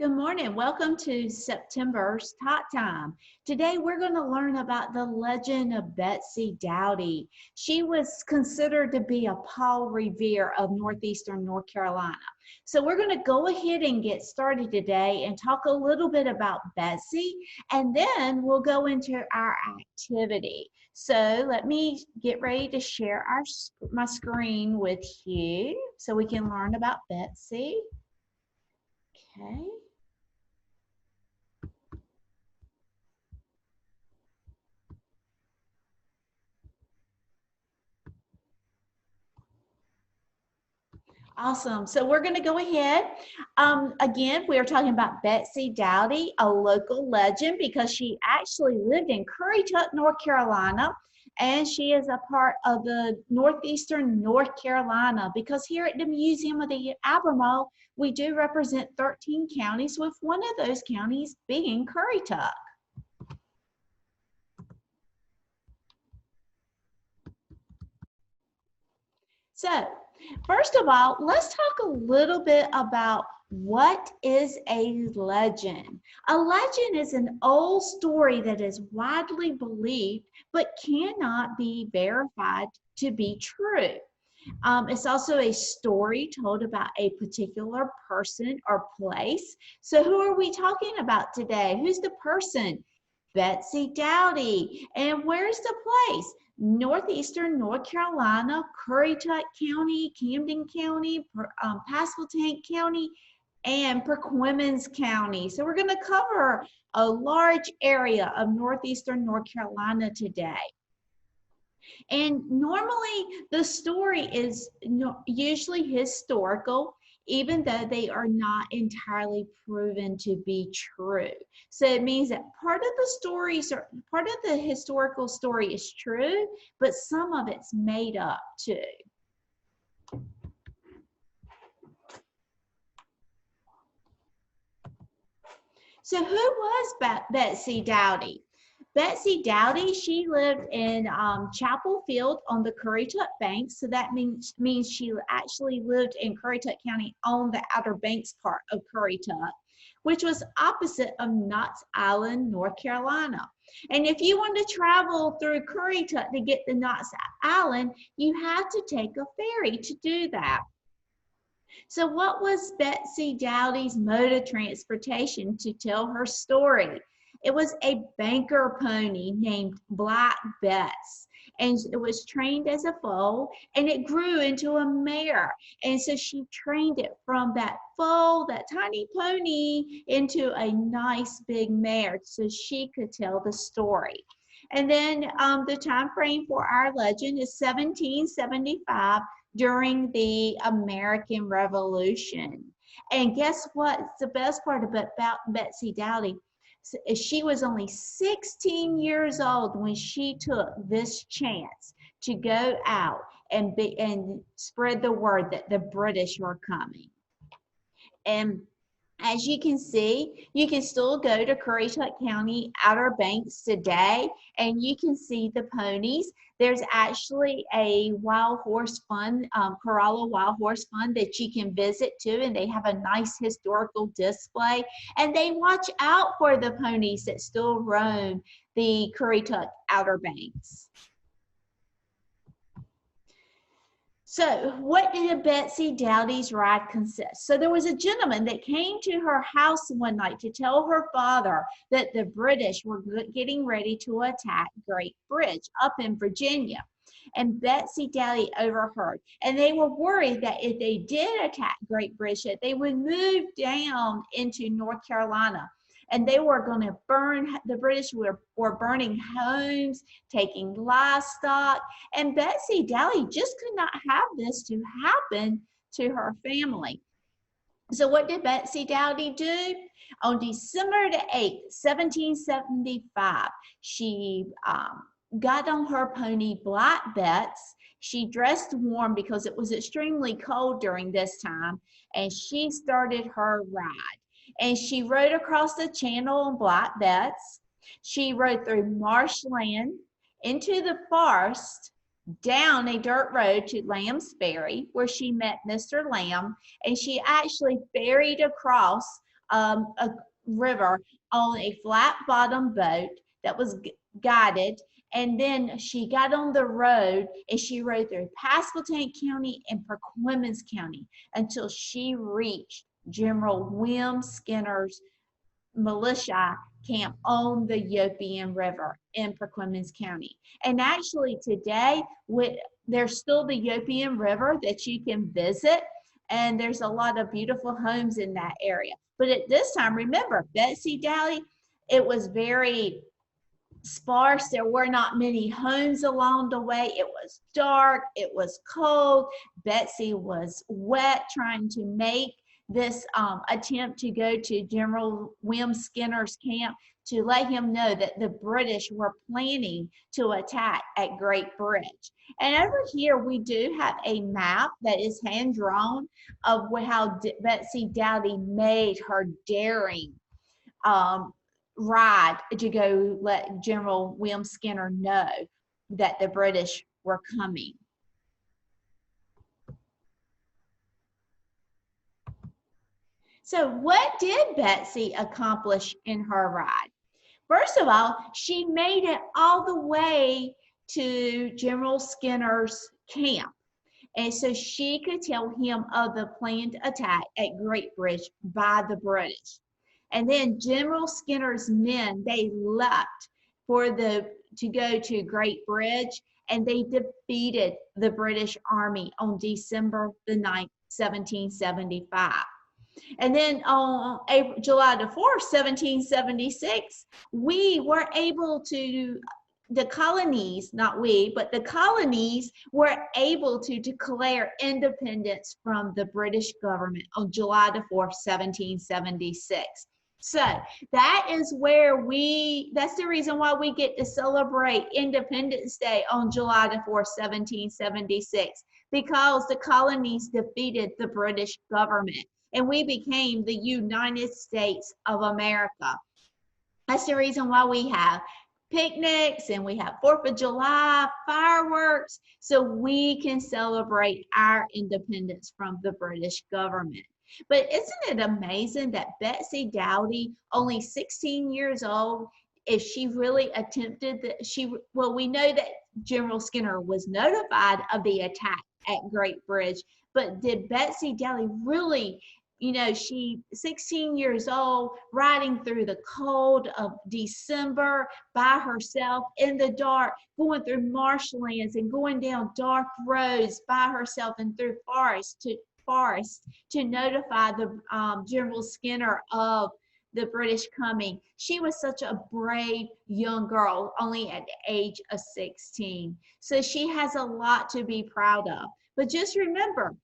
Good morning. Welcome to September's Tot Time. Today we're going to learn about the legend of Betsy Dowdy. She was considered to be a Paul Revere of northeastern North Carolina. So we're going to go ahead and get started today and talk a little bit about Betsy, and then we'll go into our activity. So let me get ready to share my screen with you so we can learn about Betsy. Okay. Awesome. So we're going to go ahead. Again, we are talking about Betsy Dowdy, a local legend, because she actually lived in Currituck, North Carolina, and she is a part of the northeastern North Carolina, because here at the Museum of the Albemarle, we do represent 13 counties, with one of those counties being Currituck. So, first of all, let's talk a little bit about what is a legend. A legend is an old story that is widely believed but cannot be verified to be true. It's also a story told about a particular person or place. So who are we talking about today? Who's the person? Betsy Dowdy. And where's the place? Northeastern North Carolina, Currituck County, Camden County, Pasquotank County, and Perquimans County. So we're going to cover a large area of northeastern North Carolina today. And normally the story is usually historical, even though they are not entirely proven to be true. So it means that part of the historical story is true, but some of it's made up too. So who was Betsy Dowdy? Betsy Dowdy, she lived in Chapel Field on the Currituck Banks. So that means she actually lived in Currituck County on the Outer Banks part of Currituck, which was opposite of Knott's Island, North Carolina. And if you want to travel through Currituck to get to Knott's Island, you have to take a ferry to do that. So what was Betsy Dowdy's mode of transportation to tell her story? It was a banker pony named Black Bess, and it was trained as a foal, and it grew into a mare. And so she trained it from that foal, that tiny pony, into a nice big mare so she could tell the story. And then the time frame for our legend is 1775, during the American Revolution. And guess what? It's the best part about Betsy Dowdy. She was only 16 years old when she took this chance to go out and spread the word that the British were coming. And as you can see, you can still go to Currituck County Outer Banks today, and you can see the ponies. There's actually a wild horse fund, Corolla Wild Horse Fund, that you can visit too, and they have a nice historical display. And they watch out for the ponies that still roam the Currituck Outer Banks. So what did Betsy Dowdy's ride consist? So there was a gentleman that came to her house one night to tell her father that the British were getting ready to attack Great Bridge up in Virginia. And Betsy Dowdy overheard. And they were worried that if they did attack Great Bridge, that they would move down into North Carolina. And they were going to the British were burning homes, taking livestock, and Betsy Dowdy just could not have this to happen to her family. So what did Betsy Dowdy do? On December the 8th, 1775, she got on her pony Black Bess. She dressed warm because it was extremely cold during this time, and she started her ride. And she rode across the channel on Black Bess. She rode through marshland, into the forest, down a dirt road to Lamb's Ferry, where she met Mr. Lamb, and she actually ferried across a river on a flat bottom boat that was guided. And then she got on the road and she rode through Pasquotank County and Perquimans County until she reached General William Skinner's militia camp on the Yopian River in Perquimans County. And actually today, there's still the Yopian River that you can visit, and there's a lot of beautiful homes in that area. But at this time, remember, Betsy Dowdy, it was very sparse. There were not many homes along the way. It was dark. It was cold. Betsy was wet trying to make this attempt to go to General William Skinner's camp to let him know that the British were planning to attack at Great Bridge. And over here, we do have a map that is hand-drawn of how Betsy Dowdy made her daring ride to go let General William Skinner know that the British were coming. So what did Betsy accomplish in her ride? First of all, she made it all the way to General Skinner's camp. And so she could tell him of the planned attack at Great Bridge by the British. And then General Skinner's men, they left to go to Great Bridge, and they defeated the British Army on December the 9th, 1775. And then on July the 4th, 1776, we were able to, the colonies, not we, but the colonies were able to declare independence from the British government on July the 4th, 1776. So that is where that's the reason why we get to celebrate Independence Day on July the 4th, 1776, because the colonies defeated the British government and we became the United States of America. That's the reason why we have picnics and we have 4th of July fireworks, so we can celebrate our independence from the British government. But isn't it amazing that Betsy Dowdy, only 16 years old, if she really attempted well, we know that General Skinner was notified of the attack at Great Bridge, but did Betsy Dowdy really, she 16 years old, riding through the cold of December by herself in the dark, going through marshlands and going down dark roads by herself and through forest to notify the General Skinner of the British coming. She was such a brave young girl, only at the age of 16. So she has a lot to be proud of. But just remember,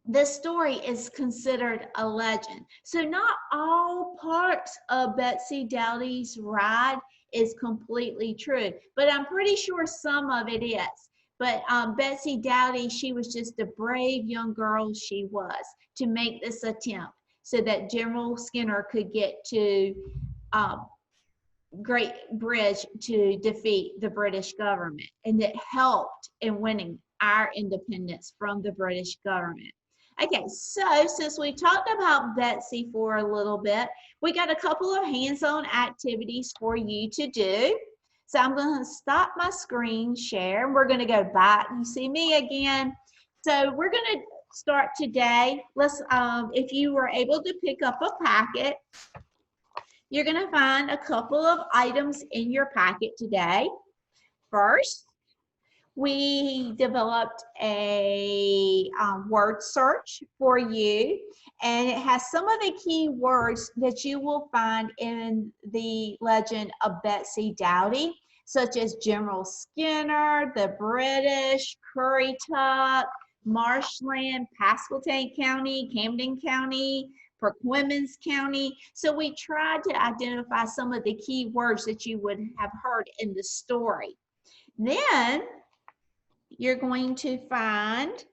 this story is considered a legend. So not all parts of Betsy Dowdy's ride is completely true, but I'm pretty sure some of it is. But Betsy Dowdy, she was just a brave young girl she was to make this attempt so that General Skinner could get to Great Bridge to defeat the British government. And it helped in winning our independence from the British government. Okay, so since we talked about Betsy for a little bit, we got a couple of hands-on activities for you to do. So I'm going to stop my screen share and we're going to go back. You see me again. So we're going to start today. Let's, if you were able to pick up a packet, you're going to find a couple of items in your packet today. First, we developed a word search for you, and it has some of the key words that you will find in the Legend of Betsy Dowdy, such as General Skinner, the British, Currituck, Marshland, Pasquotank County, Camden County, Perquimans County. So we tried to identify some of the key words that you would have heard in the story. Then you're going to find,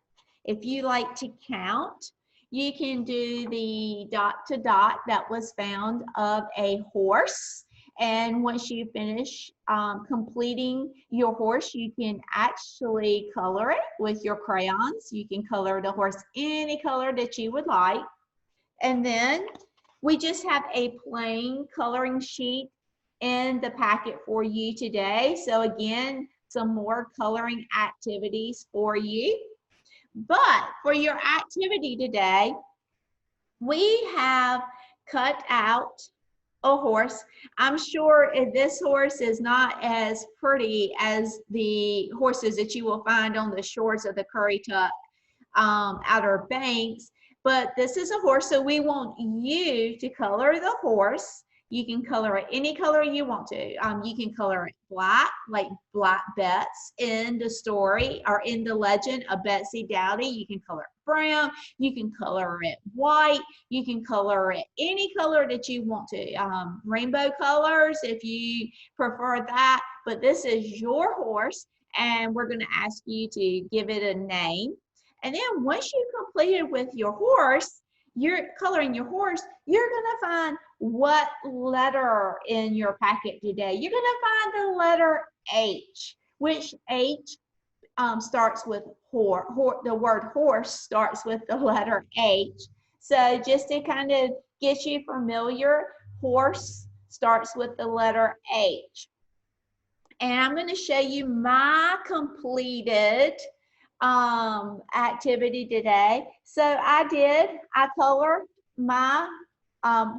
if you like to count, you can do the dot to dot that was found of a horse. And once you finish completing your horse, you can actually color it with your crayons. You can color the horse any color that you would like. And then We just have a plain coloring sheet in the packet for you today. So again, some more coloring activities for you. But for your activity today, we have cut out a horse. I'm sure this horse is not as pretty as the horses that you will find on the shores of the Currituck Outer Banks, but this is a horse, so we want you to color the horse. You can color it any color you want to. You can color it black, like Black Bets in the story or in the Legend of Betsy Dowdy. You can color it brown. You can color it white. You can color it any color that you want to. Rainbow colors if you prefer that. But this is your horse, and we're going to ask you to give it a name. And then once you completed with your horse, you're coloring your horse, you're going to find what letter in your packet today. You're going to find the letter H, which H starts with the word horse starts with the letter H. So just to kind of get you familiar, horse starts with the letter H. And I'm going to show you my completed activity today. So I colored my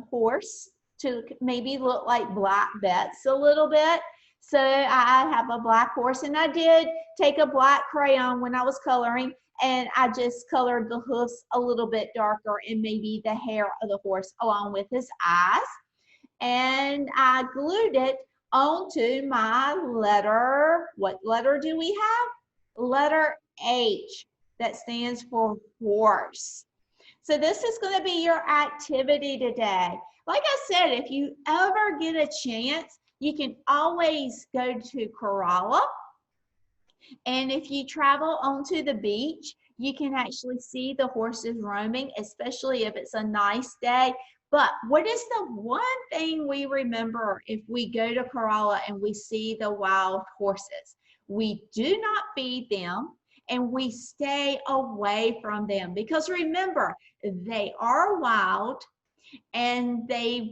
horse to maybe look like Black Bets a little bit. So I have a black horse, and I did take a black crayon when I was coloring, and I just colored the hoofs a little bit darker and maybe the hair of the horse along with his eyes. And I glued it onto my letter. What letter do we have? Letter H, that stands for horse. So this is going to be your activity today. Like I said, if you ever get a chance, you can always go to Corolla. And if you travel onto the beach, you can actually see the horses roaming, especially if it's a nice day. But what is the one thing we remember if we go to Corolla and we see the wild horses? We do not feed them, and we stay away from them, because remember, they are wild, and they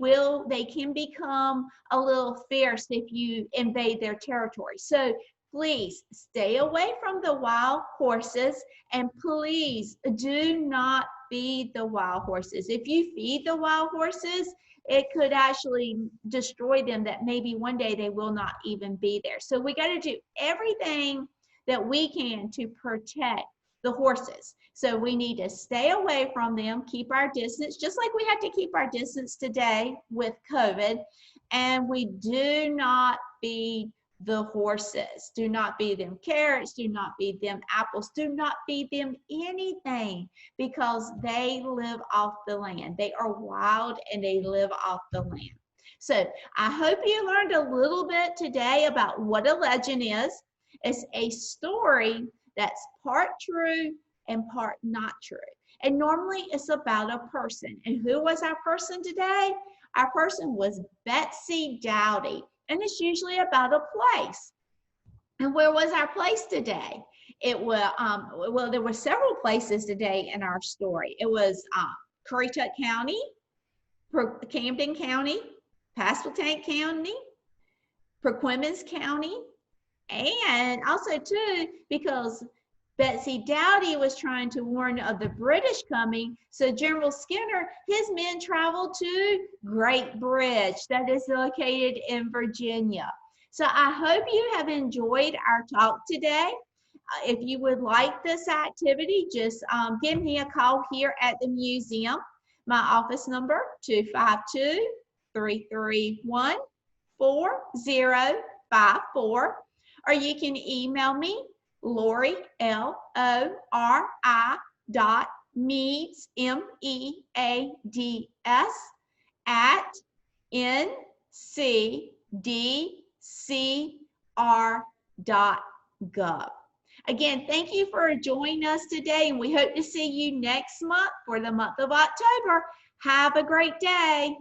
can become a little fierce if you invade their territory. So please stay away from the wild horses, and please do not feed the wild horses. If you feed the wild horses, it could actually destroy them, that maybe one day they will not even be there. So we got to do everything that we can to protect the horses. So we need to stay away from them, keep our distance, just like we have to keep our distance today with COVID. And we do not feed the horses. Do not feed them carrots, do not feed them apples, do not feed them anything, because they live off the land. They are wild and they live off the land. So I hope you learned a little bit today about what a legend is. It's a story that's part true and part not true. And normally it's about a person. And who was our person today? Our person was Betsy Dowdy. And it's usually about a place. And where was our place today? It was, well, there were several places today in our story. It was Currituck County, Camden County, Pasquotank County, Perquimans County, and also too, because Betsy Dowdy was trying to warn of the British coming, so General Skinner, his men traveled to Great Bridge, that is located in Virginia. So I hope you have enjoyed our talk today. If you would like this activity, just give me a call here at the museum. My office number, 252-331-4054, or you can email me, Lori, L-O-R-I .meads, M-E-A-D-S, at ncdcr.gov. Again, thank you for joining us today, and we hope to see you next month for the month of October. Have a great day.